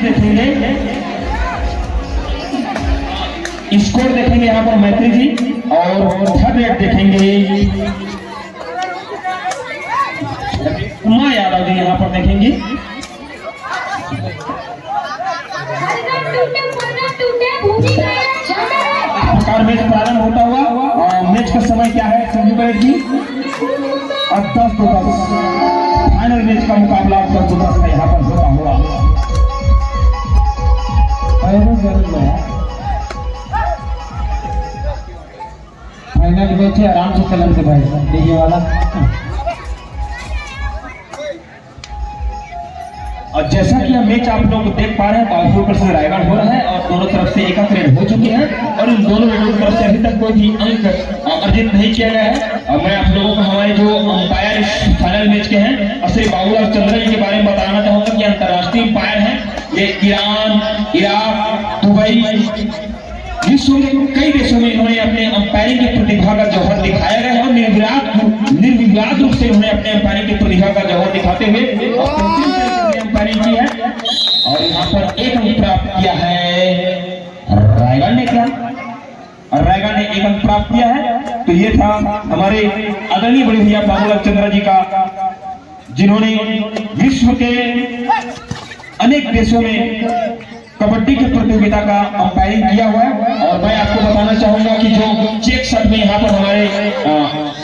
देखेंगे, स्कोर देखेंगे यहाँ पर मैत्री जी, और थर्ड रेट देखेंगे उमा यादव जी यहाँ पर देखेंगे। मैच प्रारंभ होता हुआ, मैच का समय क्या है संजू बैठ जी? 10 to 10 फाइनल मैच का मुकाबला 10 to 10 का यहाँ पर होता हुआ। फाइनल मैच है, आराम से चलन के भाई डीजे वाला। और जैसा कि यह मैच आप लोग देख पा रहे हैं, बालपुर वर्सेस रायगढ़ हो रहा है और दोनों तरफ से एक रेड हो चुके हैं और इन दोनों रेडों की तरफ से अभी तक कोई भी अंक अर्जित नहीं किया गया है। और मैं आप लोगों को हमारे जो अंपायर इस फाइनल मैच के हैं और श्री बाबूलाल चंद्रा जी के बारे में बताना चाहूंगा कि अंतर्राष्ट्रीय अंपायर हैं। ये ईरान, इराक, दुबई, विश्व के कई देशों में इन्होंने अपने अंपायरिंग की प्रतिभा का जौहर दिखाया गया है और निर्विवाद रूप से उन्होंने अपने अंपायरिंग की प्रतिभा का जौहर दिखाते हुए अंपायरिंग की है। और यहाँ पर एक अंक प्राप्त किया है रायगढ़ ने। क्या रायगढ़ ने एक अंक प्राप्त किया है? तो ये था हमारे आदरणीय बड़े भैया बाबूलाल चंद्रा जी का, जिन्होंने विश्व के अनेक देशों में कबड्डी की प्रतियोगिता का अंपायरिंग किया हुआ है। और मैं आपको बताना चाहूंगा कि जो चेक शर्ट में यहाँ पर हमारे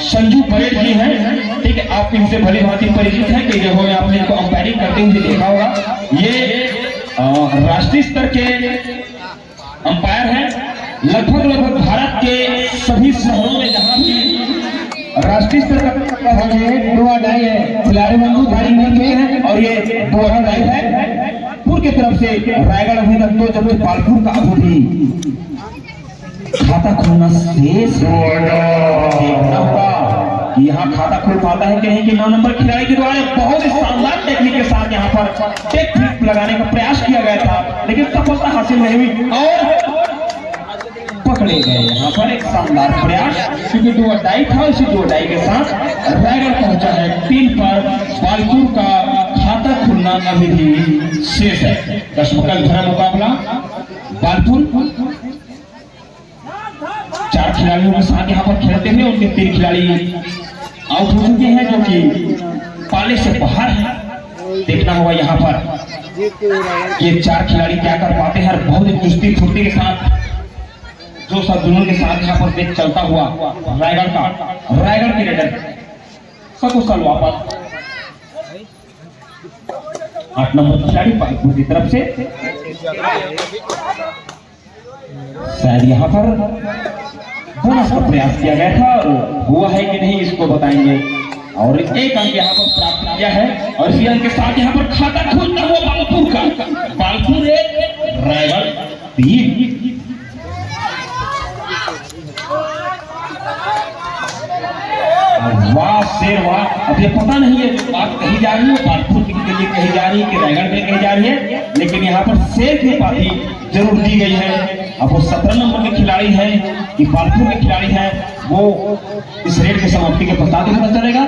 संजू परेड जी हैं, ठीक है, आप इनसे भली भांति परिचित हैं, कई जगहों में आपने इनको अंपायरिंग करते हुए देखा होगा। ये राष्ट्रीय स्तर के अंपायर हैं। लगभग भारत के सभी शहरों में जहाँ भी राष्ट्रीय स्तर का है, 2-2 है, खिलाड़ी बंधु भारी मिलते हैं और ये 2-2 है पूर्व की तरफ से रायगढ़ अभी तक तो, जब बालपुर का अभी खाता खोलना शेष होगा कि यहाँ खाता खोल पाता है कि नहीं, कि 9 नंबर खिलाड़ी के द्वारा बहुत ही शानदार टेक्निक के साथ यहाँ पर टेक फ्लिप लगाने का प्रयास किया गया था, लेकिन सफलता हासिल नहीं हुई और पकड़े गए। यहाँ पर एक शानदार प्रयास, क्योंकि 2-2 था, उसी 2-2 के साथ रायगढ़ पहुंचा है 3 पर। बालपुर का खाता खुलना अभी भी शेष है। कश्मकश भरा मुकाबला। बालपुर 4 खिलाड़ियों के साथ यहाँ पर खेलते हुए उनके 3 खिलाड़ी आउट हो चुके हैं, जो कि पाले से बाहर है। देखना होगा यहाँ पर ये 4 खिलाड़ी क्या कर पाते हैं। बहुत ही कुश्ती फुर्ती के साथ, जो सब जुनून के साथ यहाँ पर देख चलता हुआ रायगढ़ की रेडर सकुशल वापस 8 नंबर खिलाड़ी बालपुर की तरफ से। शायद यहाँ पर बोनस का प्रयास किया गया था और हुआ है कि नहीं इसको बताएंगे। और एक अंक यहाँ पर प्राप्त किया है और इसी अंक के साथ यहाँ पर खाता खुलता हुआ बालपुर का। बालपुर 1 रायगढ़ 3। वाह शेर वाह। अब ये पता नहीं है बात कही जा रही है बालपुर के लिए कही जा रही है कि रायगढ़ में कही जा रही है, लेकिन यहाँ पर शेर की पार्टी जरूर दी गई है। अब वो 17 नंबर के खिलाड़ी हैं कि बालपुर के खिलाड़ी हैं, वो इस रेड की समाप्ति के पश्चात ही पता चलेगा।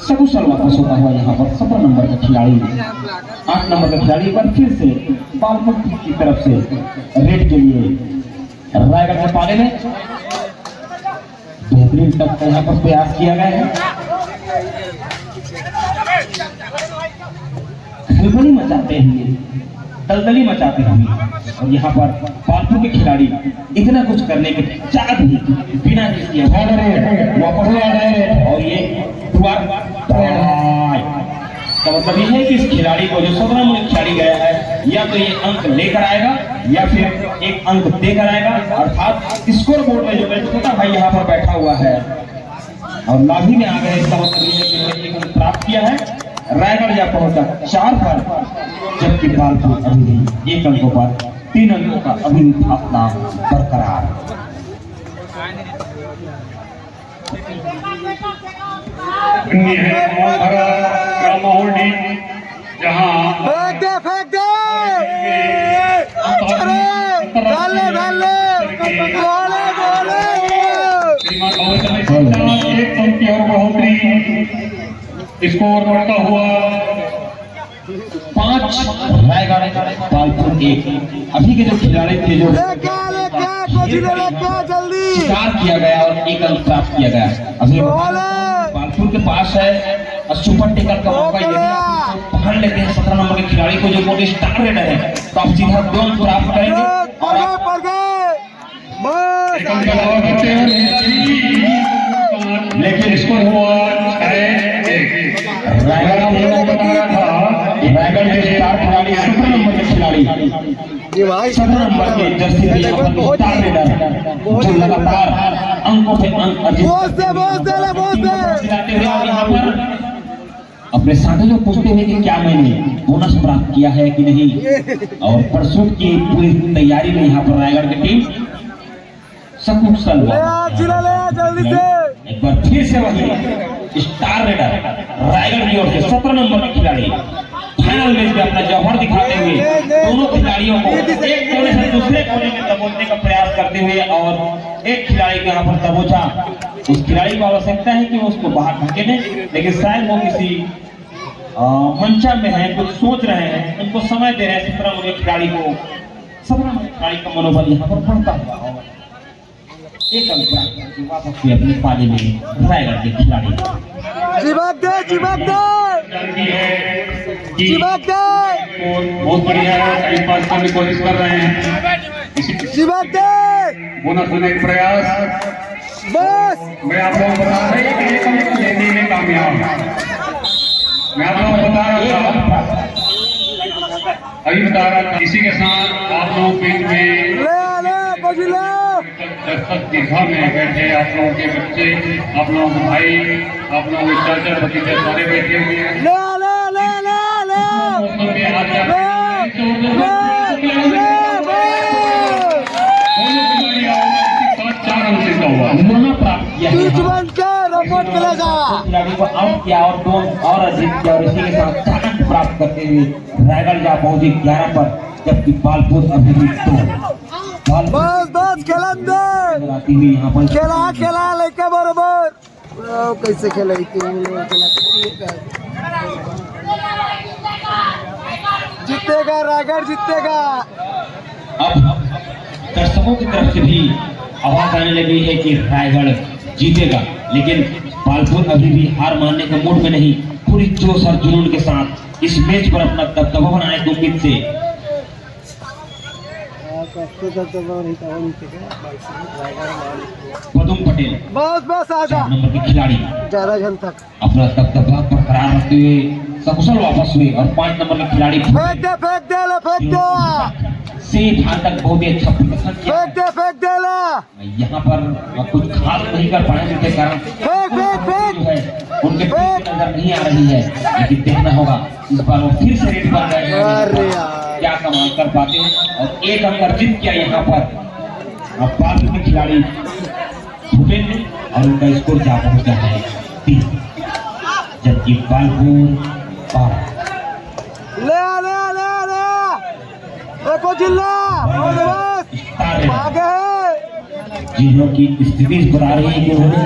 सकुशल वापस होता हुआ यहाँ पर 17 नंबर का खिलाड़ी 8 नंबर का खिलाड़ी पर फिर से बालपुर की तरफ से रेड के लिए रायगढ़ के पाले में बेहतरीन तक यहाँ पर प्रयास किया गया है। खलबली मचाते हुए, दलदली मचाते हुए और यहाँ पर बालपुर के खिलाड़ी इतना कुछ करने के बाद भी बिना किसी वापस और ये तो मतलब ये है कि इस खिलाड़ी को जो 17 नंबर खिलाड़ी गया है, या तो ये अंक लेकर आएगा या फिर एक अंक देकर आएगा। अर्थात स्कोर बोर्ड में जो छोटा भाई यहाँ पर बैठा हुआ है और लाभी में आ गए, इसका मतलब ये है कि एक अंक प्राप्त किया है। रायगढ़ जा पहुंचा 4 पर, जबकि बालपुर अभी भी 1 अंकों पर 3 अंकों का अभी भी फासला बरकरार। स्कोर बढ़ता हुआ 5 रायगढ़ पालपुर 1। अभी के जो खिलाड़ी थे जो शिकार किया गया और 1 अंक प्राप्त किया गया। अभी पालपुर के पास है सुपर टेकर का मौका, यदि आप पकड़ लेते हैं 17 नंबर के खिलाड़ी को जो मोटे स्टार रेडर है तो आप सीधा 2 अंक प्राप्त करेंगे। लेकिन स्कोर हुआ रायगढ़ के स्टार खिलाड़ी 17 नंबर के खिलाड़ी 17 नंबर के जर्सी स्टार रेडर जो लगातार अंकों पे अंक अर्जित यहाँ पर अपने साथी को पूछते हुए कि क्या मैंने बोनस प्राप्त किया है कि नहीं, और परसों की पूरी तैयारी में यहाँ पर रायगढ़ की टीम सब कुछ जल्दी से एक बार फिर से वही स्टार रेडर रायगढ़ की ओर से 17 नंबर के खिलाड़ी फाइनल मैच में अपना जौहर दिखाते हुए दोनों खिलाड़ियों को एक कोने से दूसरे कोने में दबोचने का प्रयास करते हुए, और एक खिलाड़ी को यहाँ पर दबोचा। उस खिलाड़ी को आवश्यकता है कि वो उसको बाहर धकेले, लेकिन शायद वो किसी मंचा में है, कुछ सोच रहे हैं, उनको समय दे रहे हैं 17 नंबर के खिलाड़ी को। 17 नंबर के खिलाड़ी का मनोबल यहाँ पर बढ़ता हुआ और 1 अंक प्राप्त करके वापस हुए अपने पाले में रायगढ़ के खिलाड़ी। बहुत बढ़िया टाइम पास करने की कोशिश कर रहे हैं, बोनस देने का प्रयास। मैं आप लोगों को बता रहा हूँ लेने में कामयाब। मैं आप लोगों को बता रहा था, अभी बता रहा था, इसी के साथ आप लोग बीच में दस्तक दीर्घा में बैठे आप लोगों के बच्चे, आप लोगों के भाई, आप लोगों के चाचा भतीजे सारे बैठे हुए हैं। प्राप्त किया खिलाड़ी को आउट किया और 2 और अधिक किया, और इसी के साथ 4 अंक प्राप्त करते हुए रायगढ़ जा पहुंची 11 पर, जबकि पालपुर अभी भी 2। बस आती हुई यहाँ पर खेला लेके बराबर कैसे खेले जीतेगा रायगढ़ जीतेगा। अब दर्शकों की तरफ से भी आवाज आने लगी है कि रायगढ़ जीतेगा, लेकिन पालपुर अभी भी हार मानने के मूड में नहीं, पूरी जोश और जुनून के साथ इस मैच पर अपना दबदबा बनाने की उम्मीद से पदम पटेल बस आजा नंबर के खिलाड़ी ज्यादा घन तक अपना दबदबा बरकरार रखते हुए सकुशल वापस हुए, और 5 नंबर के खिलाड़ी फेंक दे से ध्यान तक बहुत ही अच्छा प्रदर्शन किया। फेंक दे यहाँ पर कुछ खास नहीं कर पाए जिसके कारण उनके नजर नहीं आ रही है, लेकिन देखना होगा इस बार वो फिर से रेड पर गए, क्या कमाल कर पाते हैं। और 1 अंक अर्जित किया यहाँ पर अब पालपुर के खिलाड़ी भूपेंद्र, और उनका स्कोर जा पहुंचा है 3, जबकि पालपुर 12। जिन्हों की स्थिति बता रही है कि उन्होंने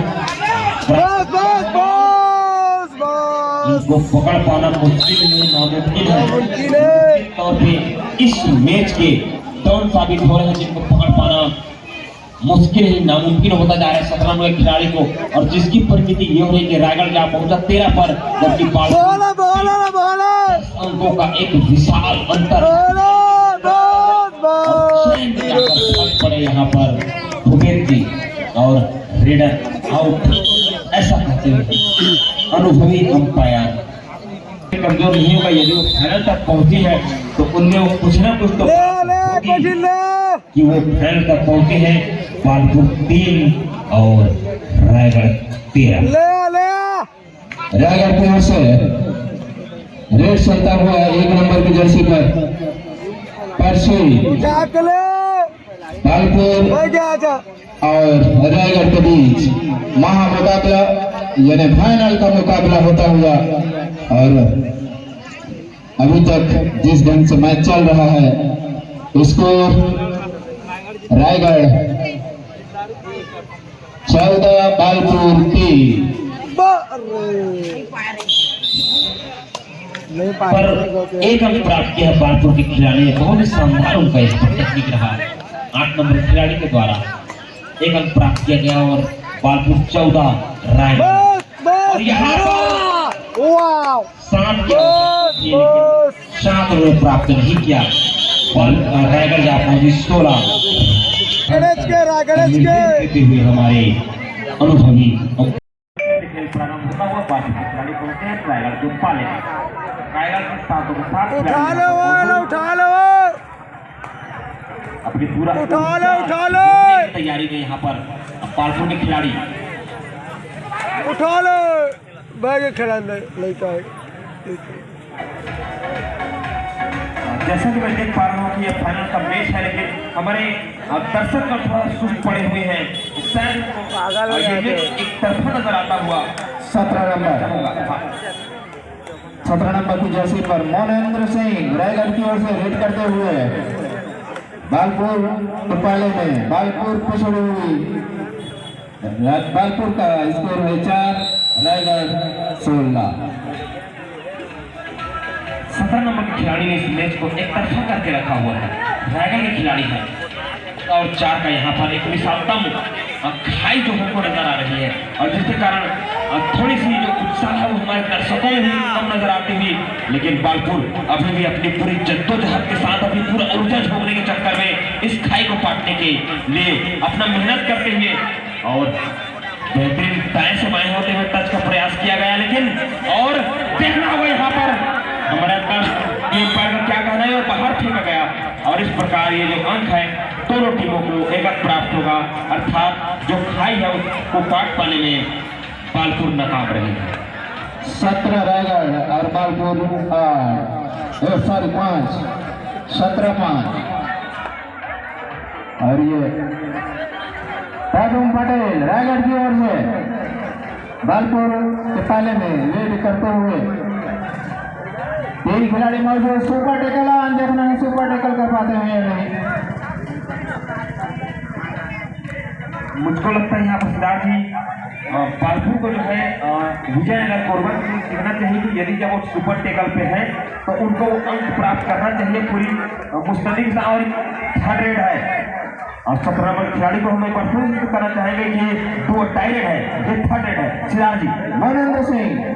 इनको पकड़ पाना मुश्किल नहीं, नामुमकिन है। तौर पे इस मैच के डॉन साबित हो रहे हैं, जिनको पकड़ पाना मुश्किल ही नामुमकिन होता जा रहा है 17 नंबर खिलाड़ी को, और जिसकी परिमिति ये हो रही है कि रायगढ़ जा पहुंचा 13 पर, जबकि अंकों का एक विशाल अंतर पड़े यहाँ पर भूपेंद्र जी और रेडर आउट, ऐसा कहते हुए अनुभवी अंपायर कमजोर नहीं होगा। यदि वो फाइनल तक पहुंची है तो उनमें वो कुछ ना कुछ तो कि वो फाइनल तक पहुंचे हैं। पालपुर 3 और रायगढ़ 13। रायगढ़ की ओर से रेड चलता हुआ 1 नंबर की जर्सी पर परसोई पालपुर और रायगढ़ के बीच महा मुकाबला यानी फाइनल का मुकाबला होता हुआ, और अभी तक जिस ढंग से मैच चल रहा है इसको रायगढ़ 14 पालपुर 3। नहीं पर एक अंक प्राप्त किया है बालपुर के खिलाड़ी ने। बहुत ही शानदार उनका इस पर टेक्निक रहा। 8 नंबर खिलाड़ी के द्वारा एक अंक प्राप्त किया गया और बालपुर 14 रायगढ़। और यहाँ पर 7 रन प्राप्त नहीं किया। रायगढ़ जा पहुंची 16 देते हुए हमारे अनुभवी खेल प्रारंभ होता हुआ बाकी के खिलाड़ी पहुंचे हैं रायगढ़ के पाले। रायगढ़ के साथों के साथ उठा लो अपनी पूरा उठा लो तैयारी में यहाँ पर बालपुर के खिलाड़ी उठा लो बैग खड़ा लड़का है। जैसा कि मैं देख पा रहा हूँ कि यह फाइनल का मैच है, लेकिन हमारे दर्शक का थोड़ा सुस्त पड़े हुए हैं। शायद एक तरफा नजर आता हुआ 17 नंबर की जर्सी पर मोनेंद्र सिंह रायगढ़ की ओर से रेड करते हुए बालपुर टपाले में बालपुर पिछड़ी हुई। बालपुर का स्कोर है 4, रायगढ़ 16। 17 नंबर के खिलाड़ी ने इस मैच को एक तरफा करके रखा हुआ है। रायगढ़ के खिलाड़ी है और 4 का यहाँ पर एक विशालतम खाई जो हमको नजर आ रही है, और जिसके कारण थोड़ी सी जो उत्साह है वो हमारे दर्शकों में भी कम नजर आती हुई। लेकिन बालपुर अभी भी अपनी पूरी जद्दोजहद के साथ अपनी पूरा ऊर्जा झोंकने के चक्कर में इस खाई को पाटने के लिए अपना मेहनत करते हुए और बेहतरीन दाएं से बाएं होते हुए टच का प्रयास किया गया। लेकिन और देखना होगा यहाँ पर हमारे अंपायर का क्या कहना है और बाहर फेंका गया। और इस प्रकार ये जो अंक है दोनों टीमों को एक अंक प्राप्त होगा, अर्थात जो खाई है उसको काट पाने में बालपुर नाकाम रही है। 17 रायगढ़ और बालपुर 5, 17-5। और ये राजू पटेल रायगढ़ की ओर से बालपुर के पाले में रेड करते हुए 3 खिलाड़ी मौजूद। सुपर टेकल देखना है सुपर टेकल कर पाते हैं या नहीं। मुझको लगता है यहाँ पर सिद्धार्थ जी बालपुर को जो है विजयनगर कोरबा को सीखना चाहिए कि यदि जब वो सुपर टेकल पे है तो उनको अंक प्राप्त करना चाहिए पूरी मुस्तैदी से। और 3rd रेड है और 17 नंबर खिलाड़ी को हम एक बार फिर करना चाहेंगे कि 2 टाई रेड है, ये 3rd रेड है। सिद्धार्थ जी मोनेंद्र सिंह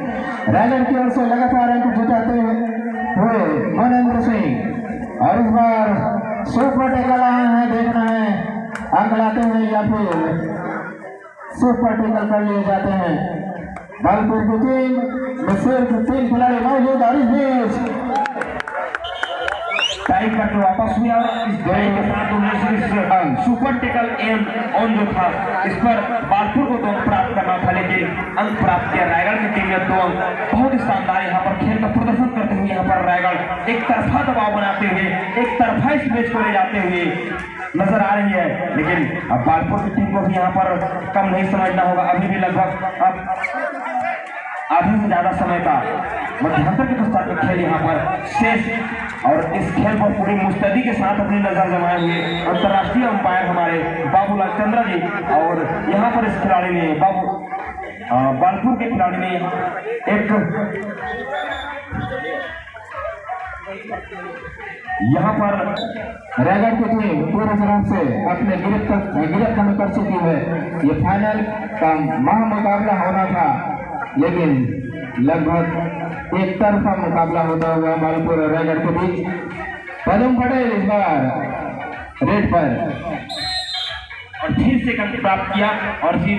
रायगढ़ की ओर से लगातार अंक जुटाते हुए मोनेंद्र सिंह, और इस बार सुपर टेकल आए हैं। देखना है अंक लाते हुए या फिर सुपर टेकल कर लिए जाते हैं। बालपुर की टीम में सिर्फ 3 खिलाड़ी मौजूद और इस बीच टाई करके वापस हुआ और इस टाई के साथ उन्होंने सुपर टेकल एम ऑन जो था इस पर बालपुर को 2 अंक प्राप्त करना था, लेकिन अंक प्राप्त किया रायगढ़ की टीम ने 2 अंक। बहुत ही शानदार यहाँ पर खेल का प्रदर्शन करते हुए यहाँ पर रायगढ़ एक तरफा दबाव बनाते हुए एक तरफा इस मैच को ले जाते हुए नजर आ रही है। लेकिन अब बालपुर की टीम को भी यहाँ पर कम नहीं समझना होगा। अभी भी लगभग आधे से ज्यादा समय का मध्यांतर के पश्चात में खेल यहाँ पर शेष, और इस खेल पर पूरी मुस्तैदी के साथ अपनी नजर जमाए हुए अंतर्राष्ट्रीय अंपायर हमारे बाबूलाल चंद्रा जी। और यहाँ पर इस खिलाड़ी ने बालपुर के खिलाड़ी ने यहाँ पर रायगढ़ की टीम पूरी तरह से अपने गिरफ्त में कर चुकी है। ये फाइनल का महामुकाबला होना था, लेकिन लगभग एक तरफा मुकाबला होता हुआ बालपुर और रायगढ़ के बीच। पदम पटेल इस बार रेड पर और फिर से अंक प्राप्त किया और फिर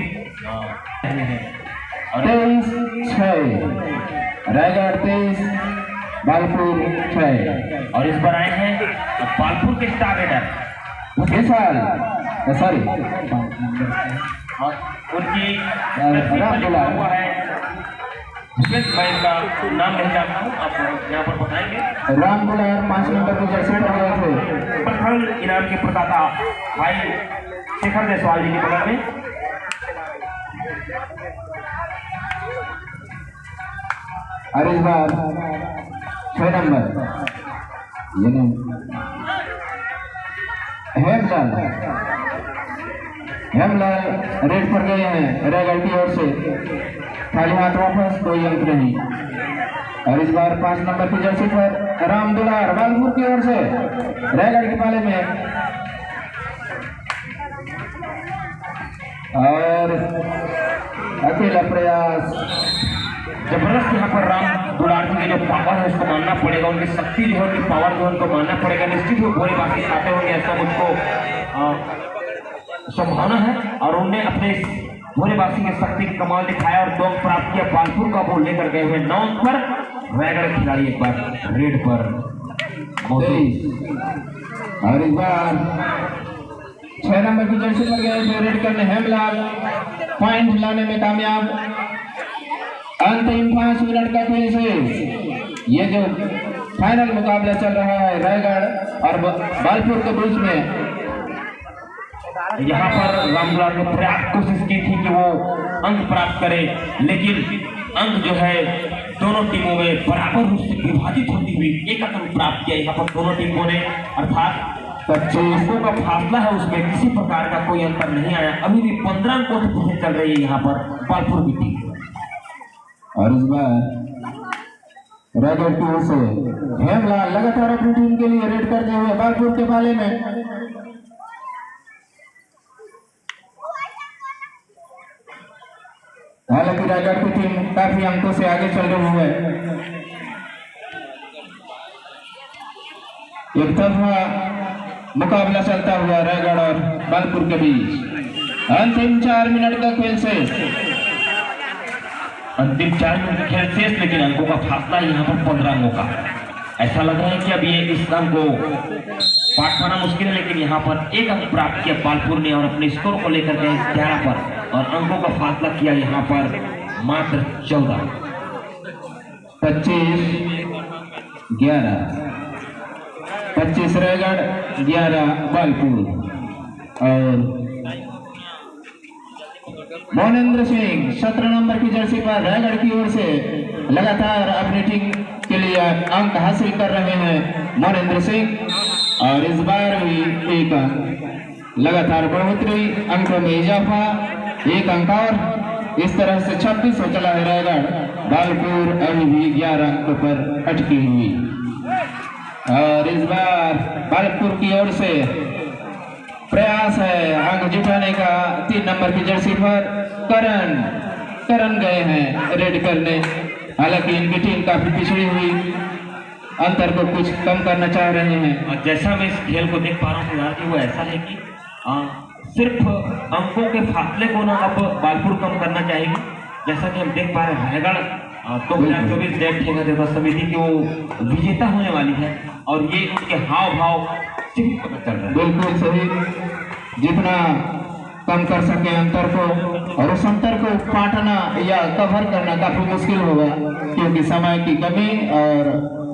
23-6 रायगढ़ 23 बालपुर 6। और इस बार आए हैं बालपुर के स्टार रेडर विशाल सॉरी उनकी राम हुआ है। मैं इनका नाम नहीं जानता हूँ, आप यहाँ पर बताएंगे। राम दुलार 5 नंबर के जर्सी पर गए थे। प्रखंड इनाम के प्रदाता भाई शेखर जायसवाल जी के बगल में। और इस बार 6 नंबर ये हेमलाल रेड पर गए हैं रायगढ़ की ओर से। खाली हाथ वापस, कोई अंक नहीं। और इस बार 5 नंबर की जर्सी पर राम दुलार बालपुर की ओर से रायगढ़ के पाले में, और अकेला प्रयास। जबरदस्त यहाँ पर राम दुलार की जो पावर है उसको मानना पड़ेगा, उनकी शक्ति जो है उनकी पावर जो है उनको मानना पड़ेगा। निश्चित ही भोरे बाकी खाते होंगे ऐसा मुझको संभावना है, और उन्हें अपने भोलेबासी की शक्ति की कमाल दिखाया और 2 अंक प्राप्त किया। बालपुर का बॉल लेकर गए हुए 9 अंक पर रायगढ़ खिलाड़ी एक बार रेड पर मौजूद। और इस बार 6 नंबर की जर्सी पर गए थे रेड करने हेमलाल, पॉइंट लाने में कामयाब। अंतिम 5 मिनट का खेल से ये जो फाइनल मुकाबला चल रहा है रायगढ़ और बालपुर के बीच में, यहाँ पर रामदुलार ने पर्याप्त कोशिश की थी कि वो अंक प्राप्त करे, लेकिन अंक जो है दोनों टीमों में बराबर रूप से विभाजित होती हुई एक अंक प्राप्त किया यहाँ पर दोनों टीमों ने, अर्थात 25 अंकों का फासला है उसमें किसी प्रकार का कोई अंतर नहीं आया। अभी भी 15 अंकों से पीछे चल रही है यहाँ पर बालपुर की टीम। और इस बार रायगढ़ की ओर से हेमलाल लगातार अपनी टीम के लिए रेड करते हुए बालपुर के पाले में, हालांकि रायगढ़ की टीम काफी अंकों से आगे चल रही है। एक तरफा मुकाबला चलता हुआ रायगढ़ और बालपुर के बीच। अंतिम 4 मिनट का खेल शेष, अंतिम 4 मिनट खेल शेष, लेकिन अंकों का फासला यहाँ पर 15 अंकों का। ऐसा लग रहा है कि अब ये इस अंक को पाट पाना मुश्किल है, लेकिन यहाँ पर 1 अंक प्राप्त किया बालपुर ने और अपने स्कोर को लेकर गए 11 पर, और अंकों का फासला किया यहाँ पर मात्र 14। 25-11, 25 रायगढ़ 11 बालपुर। और मोनेंद्र सिंह 17 नंबर की जर्सी पर रायगढ़ की ओर से लगातार अपनी टीम के लिए अंक हासिल कर रहे हैं मोनेंद्र सिंह, और इस बार भी 1 अंक, लगातार बढ़ोतरी, अंकों में इजाफा, 1 अंक, और इस तरह से 26 हो चला है रायगढ़। बालपुर अभी भी 11 अंकों पर अटकी हुई। और इस बार बालपुर की ओर से प्रयास है अंक जुटाने का। 3 नंबर की जर्सी पर करण गए हैं रेड करने, हालांकि इनकी टीम काफी पिछड़ी हुई, अंतर को कुछ कम करना चाह रहे हैं। और जैसा मैं इस खेल को देख पा रहा हूँ कि वो ऐसा है कि सिर्फ अंकों के फासले को ना अब बालपुर कम करना चाहिए। जैसा कि हम देख पा रहे हैं रायगढ़ 2024 डेट ठेका समिति की वो विजेता होने वाली है, और ये उनके हाव भाव से भी पता चल रहा है। बिल्कुल सही, जितना कम कर सके अंतर को, और उस अंतर को पाटना या कवर करना काफी मुश्किल होगा, क्योंकि समय की कमी और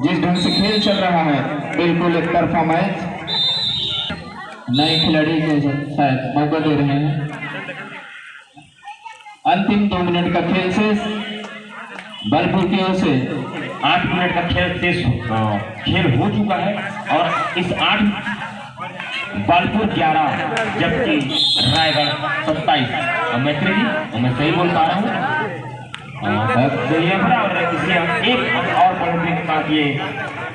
जिस ढंग से खेल चल रहा है, बिल्कुल एक तरफा मैच, नए खिलाड़ी को शायद मौका दे रहे हैं। अंतिम 2 मिनट का खेल शेष, बालपुर की ओर से 8 मिनट का खेल हो चुका है, और इस 8 बालपुर 11 जबकि रायगढ़ 27। मैत्री जी, मैं सही बोल पा रहा हूँ? और एक और बढ़ोतरी के साथ ये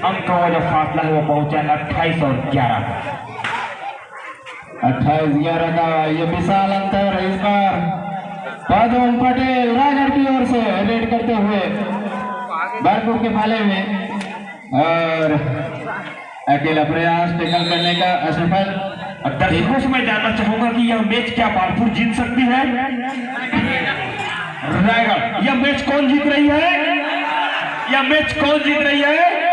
अंक का जो फासला है वो पहुंचा 28 और 11। 28-11 का ये विशाल अंतर है। इस बार पद्म पटेल रायगढ़ की ओर से रेड करते हुए बालपुर के पाले में, और अकेला प्रयास टैकल करने का असफल। दर्शकों से मैं जानना चाहूंगा कि यह मैच क्या बालपुर जीत सकती है? रायगढ़, यह मैच कौन जीत रही है? यह मैच कौन जीत रही है?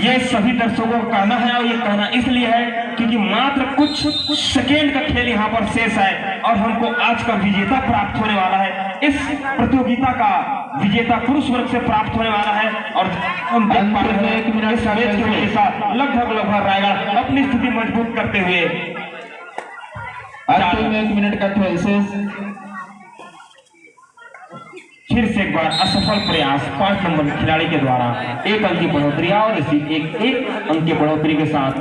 ये सभी दर्शकों का कहना है, और ये कहना इसलिए है क्योंकि मात्र कुछ सेकेंड का खेल यहाँ पर शेष है, और हमको आज का विजेता प्राप्त होने वाला है। इस प्रतियोगिता का विजेता पुरुष वर्ग से प्राप्त होने वाला है, और हम देख पा रहे हैं 1 मिनट के साथ लगभग रायगढ़ अपनी स्थिति मजबूत करते हुए। अंतिम 1 मिनट का खेल शेष, फिर से एक बार असफल प्रयास 5 नंबर खिलाड़ी के द्वारा 1 अंक की बढ़ोतरी, और इसी एक अंक की बढ़ोतरी के साथ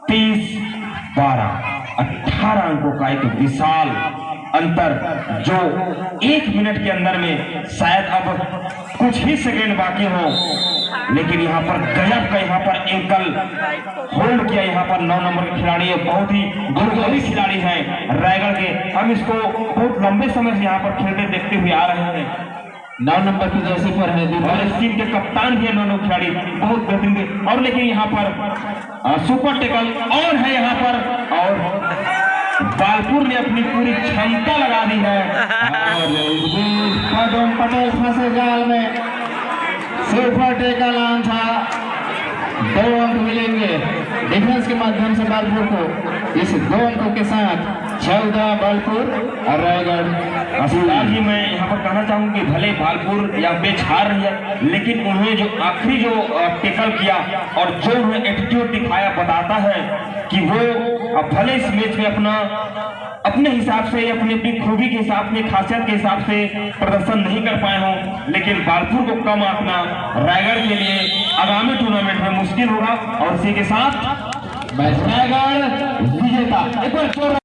30-12 18 अंकों का एक विशाल अंतर जो 1 मिनट के अंदर में शायद अब कुछ ही सेकेंड बाकी हो, लेकिन यहाँ पर गजब का यहाँ पर एंकल होल्ड किया। यहाँ पर 9 नंबर के खिलाड़ी है, बहुत ही अनुभवी खिलाड़ी हैं रायगढ़ के। हम इसको बहुत लंबे समय से यहाँ पर खेलते देखते हुए आ रहे हैं। 9 नंबर की जर्सी पर है और इस टीम के कप्तान भी है, दोनों खिलाड़ी बहुत बेहतरीन। और लेकिन यहाँ पर सुपर टेकल और है यहाँ पर, और बालपुर ने अपनी पूरी क्षमता लगा दी है। और पटेल फंसे जाल में, सुपर टेकल ऑन था। 2 अंक मिलेंगे डिफेंस के माध्यम से बालपुर को। इस 2 अंकों के साथ 14 बालपुर और रायगढ़। फिलहाल ही मैं यहाँ पर कहना चाहूँगी भले बालपुर या मैच हार रही है, लेकिन उन्हें जो आखिरी जो टेकल किया और जो उन्हें एटीट्यूड दिखाया बताता है कि वो भले इस मैच में अपने हिसाब से, अपनी खूबी के हिसाब से, खासियत के हिसाब से प्रदर्शन नहीं कर पाए हों, लेकिन बालपुर को कम आंकना रायगढ़ के लिए आगामी टूर्नामेंट में मुश्किल होगा। और इसी के साथ रायगढ़ विजेता। एक बार